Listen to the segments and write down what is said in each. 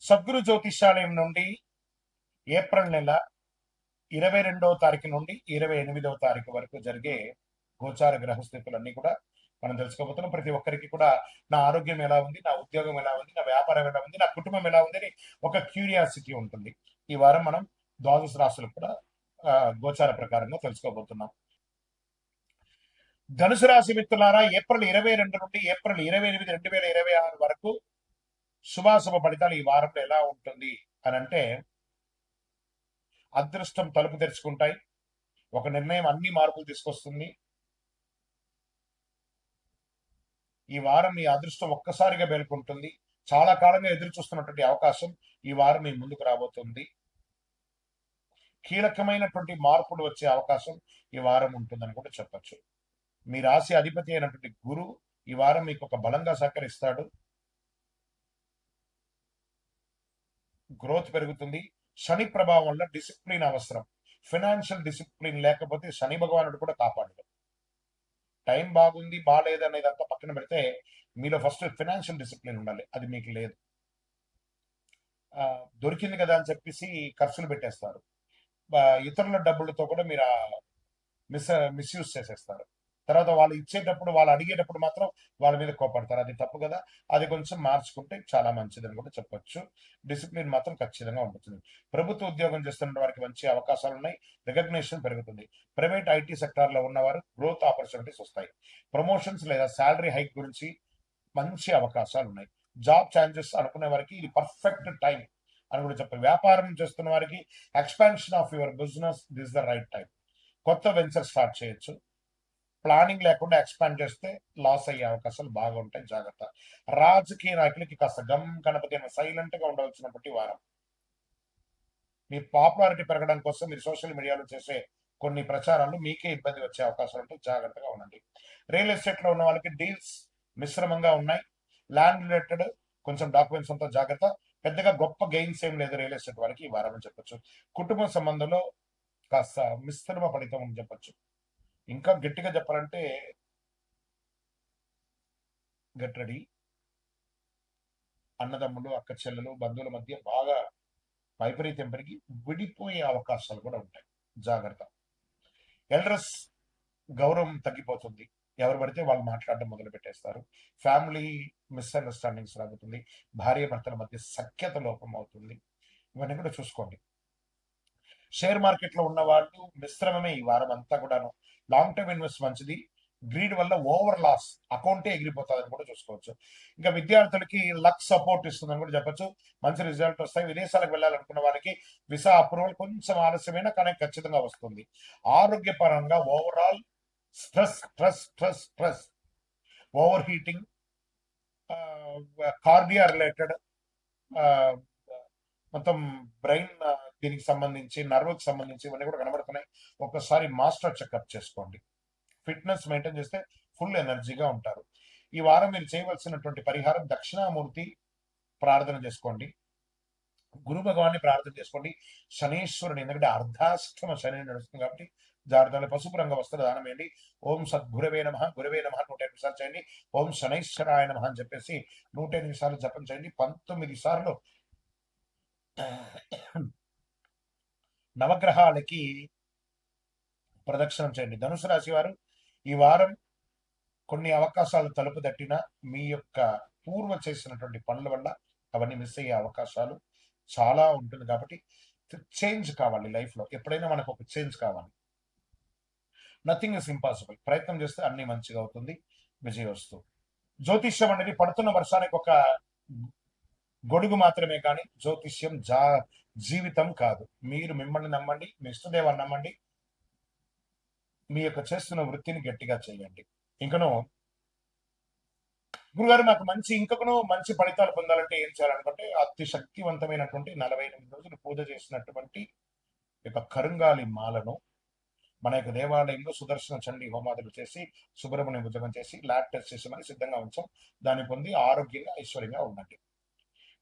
సద్గురు జ్యోతిష్యాలయం నుండి ఏప్రిల్ నెల 22వ తారీఖు నుండి 28వ తారీఖు వరకు జరిగే గోచార గ్రహస్థితులన్నీ కూడా మనం తెలుసుకోబోతున్నాం. ప్రతి ఒక్కరికి కూడా నా ఆరోగ్యం ఎలా ఉంది, నా ఉద్యోగం ఎలా ఉంది, నా వ్యాపారం ఎలా ఉంది, నా కుటుంబం ఎలా ఉంది అని ఒక క్యూరియాసిటీ ఉంటుంది. ఈ వారం మనం ద్వాదశ రాశులు కూడా గోచార ప్రకారంగా తెలుసుకోబోతున్నాం. ధనుసు రాశి మిత్రులారా, ఏప్రిల్ 22 నుండి ఏప్రిల్ 28, 2026 వరకు శుభాశుభ ఫలితాలు ఈ వారంలో ఎలా ఉంటుంది అని అంటే, అదృష్టం తలుపు తెరుచుకుంటాయి. ఒక నిర్ణయం అన్ని మార్పులు తీసుకొస్తుంది. ఈ వారం మీ అదృష్టం ఒక్కసారిగా మేలుకుంటుంది. చాలా కాలంగా ఎదురు చూస్తున్నటువంటి అవకాశం ఈ వారం మీ ముందుకు రాబోతుంది. కీలకమైనటువంటి మార్పులు వచ్చే అవకాశం ఈ వారం ఉంటుందని కూడా చెప్పచ్చు. మీ రాశి అధిపతి అయినటువంటి గురు ఈ వారం మీకు ఒక బలంగా సహకరిస్తాడు. గ్రోత్ పెరుగుతుంది. శని ప్రభావం వల్ల డిసిప్లిన్ అవసరం. ఫైనాన్షియల్ డిసిప్లిన్ లేకపోతే శని భగవానుడు కూడా కాపాడదు. టైం బాగుంది బాగాలేదు అనేది అంతా పక్కన పెడితే మీలో ఫస్ట్ ఫైనాన్షియల్ డిసిప్లిన్ ఉండాలి. అది మీకు లేదు. దొరికింది కదా అని చెప్పేసి ఖర్చులు పెట్టేస్తారు. ఇతరుల డబ్బులతో కూడా మీరు మిస్యూజ్ చేసేస్తారు. తర్వాత వాళ్ళు ఇచ్చేటప్పుడు, వాళ్ళు అడిగేటప్పుడు మాత్రం వాళ్ళ మీద కోపడతారు. అది తప్పు కదా. అది కొంచెం మార్చుకుంటే చాలా మంచిదని కూడా చెప్పొచ్చు. డిసిప్లిన్ మాత్రం ఖచ్చితంగా ఉంటుంది. ప్రభుత్వ ఉద్యోగం చేస్తున్న వారికి మంచి అవకాశాలు ఉన్నాయి. రికగ్నిషన్ పెరుగుతుంది. ప్రైవేట్ ఐటీ సెక్టార్ లో ఉన్నవారు గ్రోత్ ఆపర్చునిటీస్ వస్తాయి. ప్రమోషన్స్ లేదా శాలరీ హైక్ గురించి మంచి అవకాశాలు ఉన్నాయి. జాబ్ ఛాన్సెస్ అనుకునే వారికి ఇది పర్ఫెక్ట్ టైం అని కూడా చెప్పారు. వ్యాపారం చేస్తున్న వారికి expansion of your business this the right time. కొత్త వెంచర్ స్టార్ట్ చేయొచ్చు. ప్లానింగ్ లేకుండా ఎక్స్పాండ్ చేస్తే లాస్ అయ్యే అవకాశాలు బాగా ఉంటాయి. జాగ్రత్త. రాజకీయ నాయకులకి కాస్త గమ్ గణపతి సైలెంట్ గా ఉండవలసినటువంటి వారం. మీ పాపులారిటీ పెరగడం కోసం మీరు సోషల్ మీడియాలో చేసే కొన్ని ప్రచారాలు మీకే ఇబ్బంది వచ్చే అవకాశాలు ఉంటాయి. జాగ్రత్తగా ఉండండి. రియల్ ఎస్టేట్ లో ఉన్న వాళ్ళకి డీల్స్ మిశ్రమంగా ఉన్నాయి. ల్యాండ్ రిలేటెడ్ కొంచెం డాక్యుమెంట్స్ అంతా జాగ్రత్త. పెద్దగా గొప్ప గెయిన్స్ ఏం లేదు రియల్ ఎస్టేట్ వారికి ఈ వారం అని చెప్పొచ్చు. కుటుంబ సంబంధంలో కాస్త మిశ్రమ ఫలితం అని చెప్పొచ్చు. ఇంకా గట్టిగా చెప్పాలంటే గెట్ రెడీ. అన్నదమ్ములు, అక్క చెల్లెలు, బంధువుల మధ్య బాగా వైపరీత్యం పెరిగి విడిపోయే అవకాశాలు కూడా ఉంటాయి. జాగ్రత్త. ఎల్డర్స్ గౌరవం తగ్గిపోతుంది. ఎవరు పడితే వాళ్ళు మాట్లాడడం మొదలు పెట్టేస్తారు. ఫ్యామిలీ మిస్అండర్స్టాండింగ్స్ రాబోతుంది. భార్య భర్తల మధ్య సఖ్యత లోపం అవుతుంది. ఇవన్నీ కూడా చూసుకోండి. షేర్ మార్కెట్ లో ఉన్న వాళ్ళు మిశ్రమమే ఈ వారం అంతా కూడాను. లాంగ్ టర్మ్ ఇన్వెస్ట్ మంచిది. గ్రీడ్ వల్ల ఓవర్ లాస్ అకౌంటే ఎగిరిపోతుందని కూడా చూసుకోవచ్చు. ఇంకా విద్యార్థులకి లక్ సపోర్ట్ ఇస్తుందని కూడా చెప్పొచ్చు. మంచి రిజల్ట్ వస్తాయి. విదేశాలకు వెళ్ళాలనుకున్న వారికి వీసా అప్రూవల్ కొంచెం ఆలస్యమైన కానీ ఖచ్చితంగా వస్తుంది. ఆరోగ్యపరంగా overall stress stress stress stress overheating, cardia related, మొత్తం బ్రెయిన్ దీనికి సంబంధించి, నర్వ్కి సంబంధించి ఇవన్నీ కూడా కనబడుతున్నాయి. ఒక్కసారి మాస్టర్ చెకప్ చేసుకోండి. ఫిట్నెస్ మెయింటైన్ చేస్తే ఫుల్ ఎనర్జీగా ఉంటారు. ఈ వారం మీరు చేయవలసినటువంటి పరిహారం దక్షిణామూర్తి ప్రార్థన చేసుకోండి. గురు భగవాన్ని ప్రార్థన చేసుకోండి. శనీశ్వరుని, ఎందుకంటే అర్ధాష్టమ శని నడుస్తుంది కాబట్టి జాగ్రత్తలు. పసుపు రంగ వస్త్ర దానం వేయండి. ఓం సద్గురవే నమః, గురవే నమః 108 సార్లు చేయండి. ఓం శనైశ్వరాయ నమః అని చెప్పేసి 108 సార్లు జపం చేయండి. 19 సార్లు నవగ్రహాలకి ప్రదక్షిణం చేయండి. ధనుసు రాశి వారు ఈ వారం కొన్ని అవకాశాలు తలుపు తట్టినా మీ యొక్క పూర్వ చేసినటువంటి పనుల వల్ల అవన్నీ మిస్ అయ్యే అవకాశాలు చాలా ఉంటుంది. కాబట్టి చేంజ్ కావాలి లైఫ్ లో. ఎప్పుడైనా మనకు ఒక చేంజ్ కావాలి. Nothing is impossible. ప్రయత్నం చేస్తే అన్ని మంచిగా అవుతుంది. విజయోస్తు. జ్యోతిష్యం అనేది పడుతున్న వర్షానికి ఒక గొడుగు మాత్రమే కానీ జ్యోతిష్యం జీవితం కాదు. మీరు మిమ్మల్ని నమ్మండి, మీ ఇష్టదేవాన్ని నమ్మండి, మీ యొక్క చేస్తున్న వృత్తిని గట్టిగా చేయండి. ఇంకను గురుగారు నాకు ఇంకను మంచి ఫలితాలు పొందాలంటే ఏం చేయాలనుకుంటే, అతి శక్తివంతమైనటువంటి 48 రోజులు పూజ చేసినటువంటి యొక్క కరుంగాలి మాలను మన యొక్క దేవాలయంలో సుదర్శన చండీ హోమాదులు చేసి, సుబ్రహ్మణ్య ఉద్యోగం చేసి, ల్యాబ్ టెస్ట్ చేసి మరి సిద్ధంగా ఉంచాం. దాన్ని పొంది ఆరోగ్యంగా ఐశ్వర్యంగా ఉండండి.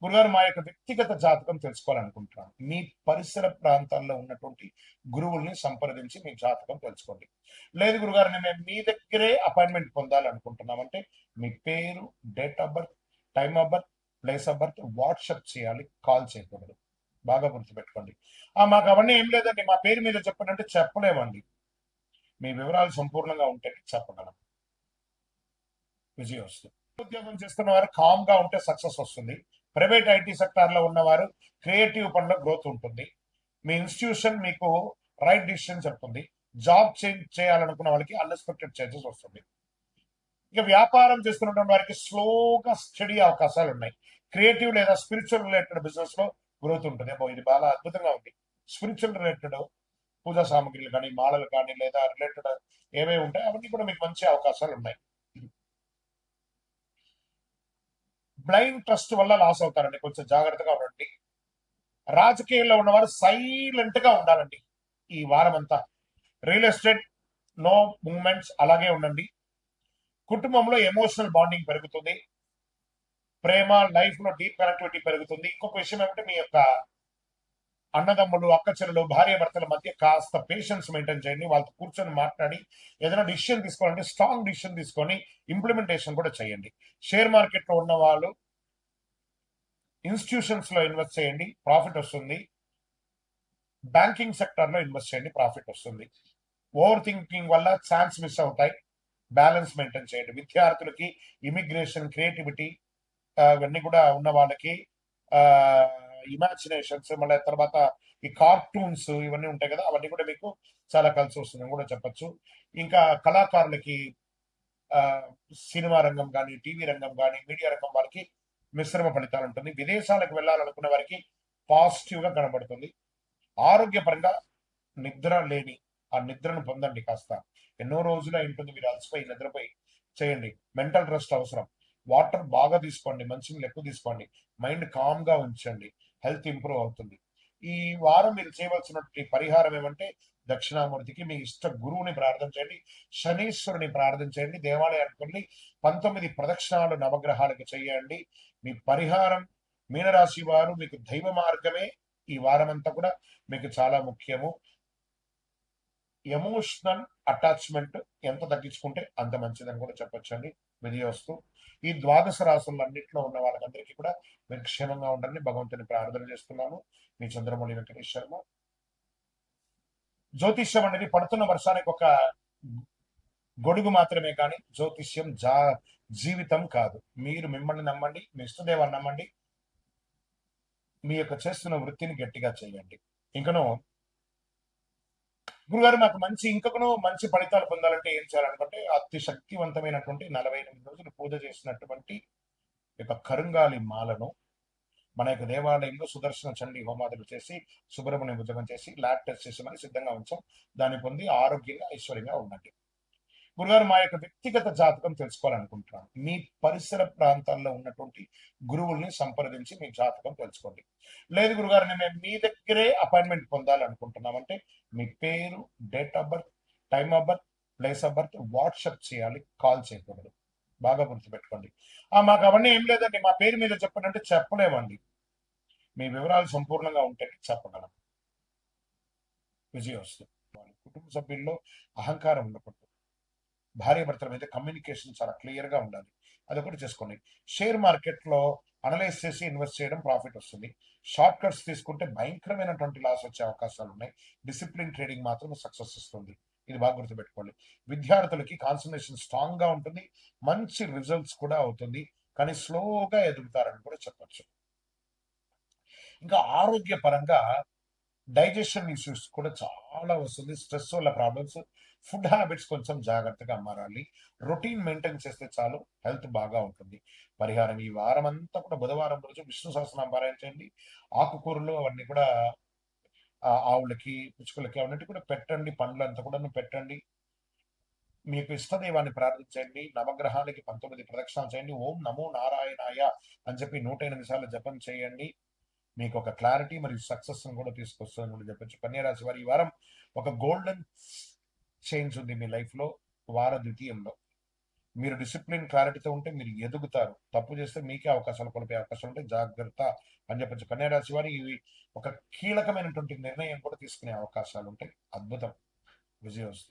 గురుగారు మా యొక్క వ్యక్తిగత జాతకం తెలుసుకోవాలనుకుంటున్నాను. మీ పరిసర ప్రాంతాల్లో ఉన్నటువంటి గురువుల్ని సంప్రదించి మీ జాతకం తెలుసుకోండి. లేదు గురుగారు మేము మీ దగ్గరే అపాయింట్మెంట్ పొందాలనుకుంటున్నామంటే మీ పేరు, date of birth, time of birth, place of birth WhatsApp చేయాలి, కాల్ చేయకూడదు. బాగా గుర్తుపెట్టుకోండి. మాకు అవన్నీ ఏం లేదండి, మా పేరు మీద చెప్పండి చెప్పలేమండి. మీ వివరాలు సంపూర్ణంగా ఉంటే చెప్పగలం. విజయం వస్తుంది. ఉద్యోగం చేస్తున్న వారు కామ్ గా ఉంటే సక్సెస్ వస్తుంది. ప్రైవేట్ ఐటీ సెక్టార్ లో ఉన్నవారు క్రియేటివ్ పనిలో గ్రోత్ ఉంటుంది. మీ ఇన్స్టిట్యూషన్ మీకు రైట్ డిసిషన్ చెప్తుంది. జాబ్ చేంజ్ చేయాలనుకున్న వాళ్ళకి అన్ఎక్స్పెక్టెడ్ చేంజెస్ వస్తుంది. ఇక వ్యాపారం చేస్తున్నటువంటి వారికి స్లోగా స్టడీ అవకాశాలు ఉన్నాయి. క్రియేటివ్ లేదా స్పిరిచువల్ రిలేటెడ్ బిజినెస్ లో గ్రోత్ ఉంటుంది. ఇది బాగా అద్భుతంగా ఉంది. స్పిరిచువల్ రిలేటెడ్ పూజా సామాగ్రిలు కానీ, మాలలు కానీ, లేదా రిలేటెడ్ ఏవేవి ఉంటాయి అవన్నీ కూడా మీకు మంచి అవకాశాలు ఉన్నాయి. బ్లైండ్ ట్రస్ట్ వల్ల లాస్ అవుతారండి, కొంచెం జాగ్రత్తగా ఉండండి. రాజకీయాల్లో ఉన్నవారు సైలెంట్ గా ఉండాలండి ఈ వారం అంతా. రియల్ ఎస్టేట్ నో మూవ్మెంట్స్, అలాగే ఉండండి. కుటుంబంలో ఎమోషనల్ బాండింగ్ పెరుగుతుంది. ప్రేమ లైఫ్ లో డీప్ కనెక్టివిటీ పెరుగుతుంది. ఇంకొక విషయం ఏమంటే మీ యొక్క అన్నదమ్ములు, అక్కచెల్లెలు, భార్య భర్తల మధ్య కాస్త పేషెన్స్ మెయింటైన్ చేయండి. వాళ్ళతో కూర్చొని మాట్లాడి ఏదైనా డిసిషన్ తీసుకోవాలంటే స్ట్రాంగ్ డిసిషన్ తీసుకొని ఇంప్లిమెంటేషన్ కూడా చేయండి. షేర్ మార్కెట్ లో ఉన్న వాళ్ళు ఇన్స్టిట్యూషన్స్ లో ఇన్వెస్ట్ చేయండి, ప్రాఫిట్ వస్తుంది. బ్యాంకింగ్ సెక్టర్ లో ఇన్వెస్ట్ చేయండి, ప్రాఫిట్ వస్తుంది. ఓవర్ థింకింగ్ వల్ల ఛాన్స్ మిస్ అవుతాయి. బ్యాలెన్స్ మెయింటైన్ చేయండి. విద్యార్థులకి ఇమిగ్రేషన్, క్రియేటివిటీ ఇవన్నీ కూడా ఉన్న వాళ్ళకి ఇమాజినేషన్స్, మళ్ళీ తర్వాత ఈ కార్టూన్స్ ఇవన్నీ ఉంటాయి కదా, అవన్నీ కూడా మీకు చాలా కలిసి వస్తుందని కూడా చెప్పచ్చు. ఇంకా కళాకారులకి సినిమా రంగం కానీ, టీవీ రంగం కానీ, మీడియా రంగం వారికి మిశ్రమ ఫలితాలు ఉంటుంది. విదేశాలకు వెళ్ళాలనుకున్న వారికి పాజిటివ్ గా కనబడుతుంది. ఆరోగ్యపరంగా నిద్ర లేని ఆ నిద్రను పొందండి. కాస్త ఎన్నో రోజులు ఉంటుంది మీరు అలసిపోయి నిద్రపోయి, చేయండి. మెంటల్ రెస్ట్ అవసరం. వాటర్ బాగా తీసుకోండి, మంచినీళ్ళు ఎక్కువ తీసుకోండి, మైండ్ కామ్ గా ఉంచండి, హెల్త్ ఇంప్రూవ్ అవుతుంది. ఈ వారం మీరు చేయవలసినటువంటి పరిహారం ఏమంటే దక్షిణామూర్తికి మీ ఇష్ట గురువుని ప్రార్థన చేయండి, శనీశ్వరుని ప్రార్థన చేయండి, దేవాలయానికి వెళ్ళి 19 ప్రదక్షిణాలు నవగ్రహాలకు చేయండి. మీ పరిహారం మీనరాశి వారు మీకు దైవ మార్గమే ఈ వారం అంతా కూడా మీకు చాలా ముఖ్యము. ఎమోషనల్ అటాచ్మెంట్ ఎంత తగ్గించుకుంటే అంత మంచిదని కూడా చెప్పొచ్చండి. విజయవస్తు. ఈ ద్వాదశ రాశులన్నింటిలో ఉన్న వాళ్ళందరికీ కూడా మీరు క్షేమంగా ఉండాలని భగవంతుని ప్రార్థన చేస్తున్నాను. మీ చంద్రమౌళి వెంకటేష్ శర్మ. జ్యోతిష్యం అనేది పడుతున్న వర్షానికి ఒక గొడుగు మాత్రమే కానీ జ్యోతిష్యం జీవితం కాదు. మీరు మిమ్మల్ని నమ్మండి, మీ ఇష్టదేవాన్ని నమ్మండి, మీ యొక్క చేస్తున్న వృత్తిని గట్టిగా చేయండి. ఇంకనూ గురుగారు మాకు ఇంకనూ మంచి ఫలితాలు పొందాలంటే ఏం చేయాలనుకుంటే అతి శక్తివంతమైనటువంటి 48 రోజులు పూజ చేసినటువంటి యొక్క కరుంగాలి మాలను మన యొక్క దేవాలయంలో సుదర్శన చండీ హోమాదులు చేసి, సుబ్రహ్మణ్య ఉద్యోగం చేసి, ల్యాబ్ టెస్ట్ చేసి మరి సిద్ధంగా ఉంచాం. దాన్ని పొంది ఆరోగ్యంగా ఐశ్వర్యంగా ఉండండి. గురుగారు మా యొక్క వ్యక్తిగత జాతకం తెలుసుకోవాలనుకుంటున్నాను. మీ పరిసర ప్రాంతాల్లో ఉన్నటువంటి గురువుల్ని సంప్రదించి మీ జాతకం తెలుసుకోండి. లేదు గురుగారు మేము మీ దగ్గరే అపాయింట్మెంట్ పొందాలనుకుంటున్నామంటే మీ పేరు, date of birth, time of birth, place of birth WhatsApp చేయాలి, కాల్ చేయకూడదు. బాగా గుర్తుపెట్టుకోండి. మాకు అవన్నీ ఏం లేదండి, మా పేరు మీద చెప్పండి చెప్పలేమండి. మీ వివరాలు సంపూర్ణంగా ఉంటే చెప్పగలం. విజయం వస్తుంది. కుటుంబ సభ్యుల్లో అహంకారం ఉండకూడదు. భార్య భర్తల మీద కమ్యూనికేషన్ చాలా క్లియర్ గా ఉండాలి. అదొకటి చేసుకోండి. షేర్ మార్కెట్ లో అనలైజ్ చేసి ఇన్వెస్ట్ చేయడం, ప్రాఫిట్ వస్తుంది. షార్ట్ కట్స్ తీసుకుంటే భయంకరమైనటువంటి లాస్ వచ్చే అవకాశాలు ఉన్నాయి. డిసిప్లిన్ ట్రేడింగ్ మాత్రం సక్సెస్ ఇస్తుంది. ఇది బాగా గుర్తుపెట్టుకోండి. విద్యార్థులకి కాన్సన్ట్రేషన్ స్ట్రాంగ్ గా ఉంటుంది, మంచి రిజల్ట్స్ కూడా అవుతుంది, కానీ స్లోగా ఎదుగుతారని కూడా చెప్పచ్చు. ఇంకా ఆరోగ్య పరంగా డైజెషన్ ఇష్యూస్ కూడా చాలా వస్తుంది. స్ట్రెస్ వల్ల ప్రాబ్లమ్స్. ఫుడ్ హ్యాబిట్స్ కొంచెం జాగ్రత్తగా మారాలి. రొటీన్ మెయింటైన్ చేస్తే చాలు, హెల్త్ బాగా ఉంటుంది. పరిహారం ఈ వారం అంతా కూడా బుధవారం రోజు విష్ణు సహస్రనామం పారాయణ చేయండి. ఆకుకూరలు అవన్నీ కూడా ఆవులకి, పిచ్చుకలకి అవన్నీ కూడా పెట్టండి. పండ్లు అంతా కూడా పెట్టండి. మీకు ఇష్టదైవాన్ని ప్రార్థించండి. నవగ్రహాలకి 19 ప్రదక్షిణాలు చేయండి. ఓం నమో నారాయణాయ అని చెప్పి 108 సార్లు జపం చేయండి. మీకు ఒక క్లారిటీ మరియు సక్సెస్ కూడా తీసుకొస్తుందని కూడా చెప్పచ్చు. కన్యారాశి వారి ఈ వారం ఒక గోల్డెన్ చేంజ్ ఉంది మీ లైఫ్ లో. వార ద్వితీయంలో మీరు డిసిప్లిన్ క్లారిటీతో ఉంటే మీరు ఎదుగుతారు. తప్పు చేస్తే మీకే అవకాశాలు కోల్పోయే అవకాశాలు ఉంటే జాగ్రత్త అని చెప్పచ్చు. కన్యారాశి వారి ఇవి ఒక కీలకమైనటువంటి నిర్ణయం కూడా తీసుకునే అవకాశాలు ఉంటాయి. అద్భుతం. విజయవస్తు.